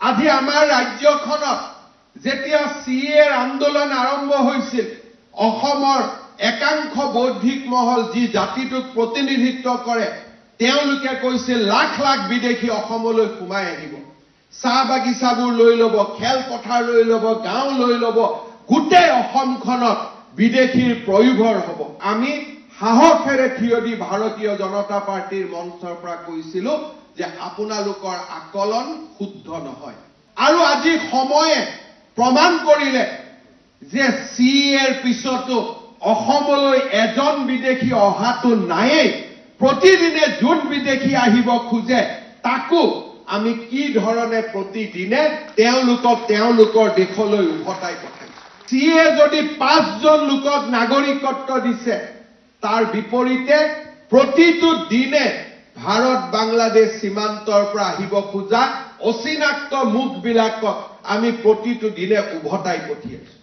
আজি আমাৰ ৰাজ্যখনত যেতিয়া সিএৰ আন্দোলন আৰম্ভ হৈছিল অসমৰ একাংশ বৌদ্ধিক মহল যি জাতিটোক প্ৰতিনিধিত্ব কৰে তেওঁলোকে কৈছিল লাখ লাখ বিদেশী অসমলৈ সোমাই আহিব চাহ বাগিচাবোৰ লৈ ল'ব খেল পথাৰ লৈ ল'ব গাঁও লৈ ল'ব গোটেই অসমখনত বিদেশীৰ প্ৰয়োভৰ হ'ব আমি সাহসেৰে থিয় দি ভাৰতীয় জনতা পাৰ্টিৰ মঞ্চৰ পৰা কৈছিলো যে আপোনালোকৰ আকলন শুদ্ধ নহয় আৰু আজি সময়ে প্ৰমাণ কৰিলে যে সিএৰ পিছতো অসমলৈ এজন বিদেশী অহাটো নায়েই প্ৰতিদিনে যোন বিদেশী আহিব খোজে তাকো আমি কি ধৰণে প্ৰতিদিনে তেওঁলোকৰ দেশলৈ উভতাই পঠাইছো সিএ যদি 5 জন লোকক নাগৰিকত্ব দিছে তাৰ বিপৰীতে প্ৰতিটো দিনে ভাৰত বাংলাদেশ সীমান্তৰ পৰা আহিব খোজা অচিনাক্ত মুখবিলাকক আমি প্ৰতিটো দিনে উভতাই পঠিয়াইছো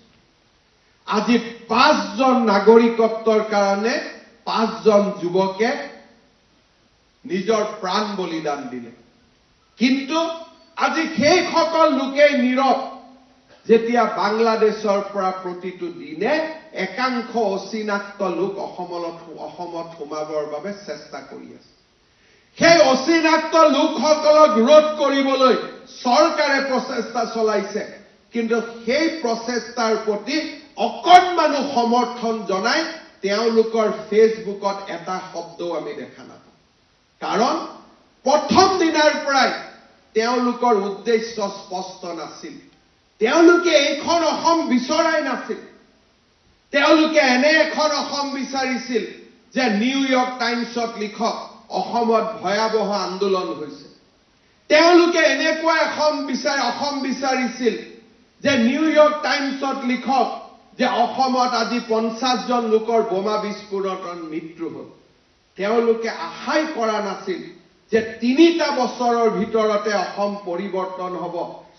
আজি 5 জন নাগৰিকত্বৰ কাৰণে 5 জন যুৱকে নিজৰ প্ৰাণ বলিদান দিলে কিন্তু আজি সেই সকল লোকে নীৰৱ যেতিয়া বাংলাদেশৰ পৰা প্ৰতিটো দিনে একাংশ অচিনাক্ত লোক অসমত সোমাবৰ বাবে চেষ্টা কৰি আছে সেই অচিনাক্ত লোকসকলক ৰোধ কৰিবলৈ চৰকাৰে প্ৰচেষ্টা চলাইছে কিন্তু সেই প্ৰচেষ্টাৰ প্ৰতি অকণমানো সমৰ্থন জনাই তেওঁলোকৰ ফেচবুকত এটা শব্দও আমি দেখা নাপাওঁ কাৰণ প্ৰথম দিনৰ পৰাই তেওঁলোকৰ উদ্দেশ্য স্পষ্ট নাছিল তেওঁলোকে এইখন অসম বিচৰাই নাছিল তেওঁলোকে এনে এখন অসম বিচাৰিছিল যে নিউয়ৰ্ক টাইমছত লিখক অসমত ভয়াবহ আন্দোলন হৈছে তেওঁলোকে এনেকুৱা অসম বিচাৰিছিল যে নিউয়ৰ্ক টাইমছত লিখক যে অসমত আজি 50 জন লোকৰ বোমা বিস্ফোৰণত মৃত্যু হ'ল তেওঁলোকে আশাই কৰা নাছিল যে 3টা বছৰৰ ভিতৰতে অসম পৰিৱৰ্তন হ'ব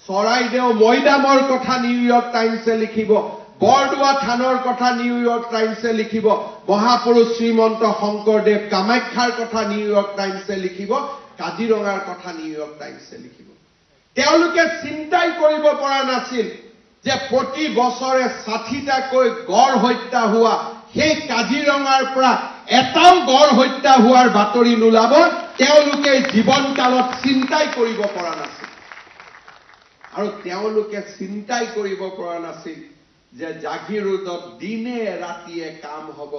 চৰাইদেউ মৈদামৰ কথা নিউয়ৰ্ক টাইমছে লিখিব বৰদোৱা থানৰ কথা নিউয়ৰ্ক টাইমছে লিখিব মহাপুৰুষ শ্ৰীমন্ত শংকৰদেৱ কামাখ্যাৰ কথা নিউয়ৰ্ক টাইমছে লিখিব কাজিৰঙাৰ কথা নিউয়ৰ্ক টাইমছে লিখিব তেওঁলোকে চিন্তাই কৰিব পৰা নাছিল যে প্ৰতি বছৰে 60টাকৈ গড় হত্যা হোৱা সেই কাজিৰঙাৰ পৰা এটাও গড় হত্যা হোৱাৰ বাতৰি নোলাব তেওঁলোকে জীৱনকালত চিন্তাই কৰিব পৰা নাছিল আৰু তেওঁলোকে চিন্তাই কৰিব পৰা নাছিল যে জাগিৰোডত দিনে ৰাতিয়ে কাম হ'ব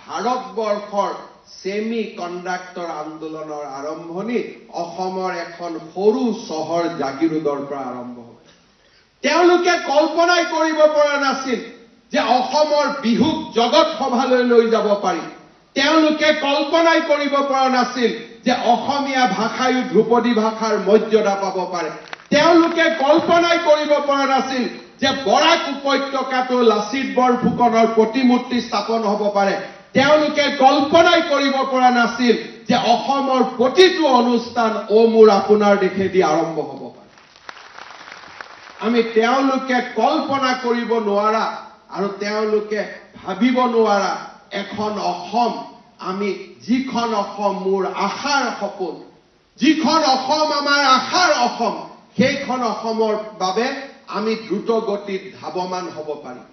ভাৰতবৰ্ষৰ সেমি কণ্ডাক্টৰ আন্দোলনৰ আৰম্ভণি অসমৰ এখন সৰু চহৰ জাগিৰোডৰ পৰা আৰম্ভ হ'ব তেওঁলোকে কল্পনাই কৰিব পৰা নাছিল যে অসমৰ বিহুক জগত সভালৈ লৈ যাব পাৰি তেওঁলোকে কল্পনাই কৰিব পৰা নাছিল যে অসমীয়া ভাষায়ো ধ্ৰুপদী ভাষাৰ মৰ্যাদা পাব পাৰে তেওঁলোকে কল্পনাই কৰিব পৰা নাছিল যে বৰাক উপত্যকাটো লাচিত বৰফুকনৰ প্ৰতিমূৰ্তি স্থাপন হ'ব পাৰে তেওঁলোকে কল্পনাই কৰিব পৰা নাছিল যে অসমৰ প্ৰতিটো অনুষ্ঠান মোৰ আপোনাৰ দেশেদি আৰম্ভ হ'ব পাৰে আমি তেওঁলোকে কল্পনা কৰিব নোৱাৰা আৰু তেওঁলোকে ভাবিব নোৱাৰা এখন অসম আমি যিখন অসম মোৰ আশাৰ সপোন যিখন অসম আমাৰ আশাৰ অসম সেইখন অসমৰ বাবে আমি দ্ৰুত গতিত ধাৱমান হ'ব পাৰিম